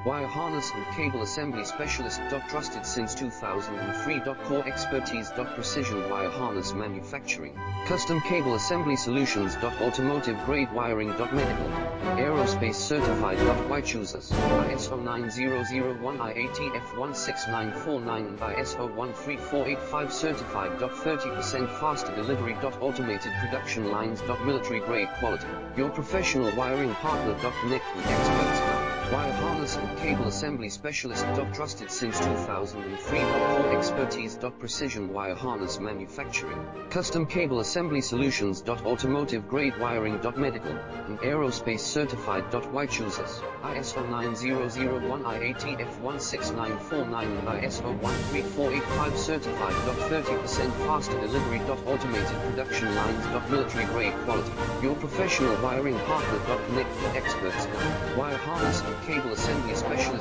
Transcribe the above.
Wire harness and cable assembly specialist. Trusted since 2003. Core expertise. Precision wire harness manufacturing. Custom cable assembly solutions. Automotive grade wiring. Medical and aerospace certified. Why choose us? ISO 9001 IATF 16949 and ISO 13485 certified. 30% faster delivery. Automated production lines. Military grade quality. Your professional wiring partner. Connect with experts now. Wire harness and cable assembly specialist. Trusted since 2003. Core expertise. Precision wire harness manufacturing. Custom cable assembly solutions. Automotive grade wiring. Medical and aerospace certified. Why choose us? ISO 9001 IATF 16949 and ISO 13485 certified. 30% faster delivery. Automated production lines. Military grade quality. Your professional wiring partner. Connect with experts now. Wire harness and cable assembly specialist.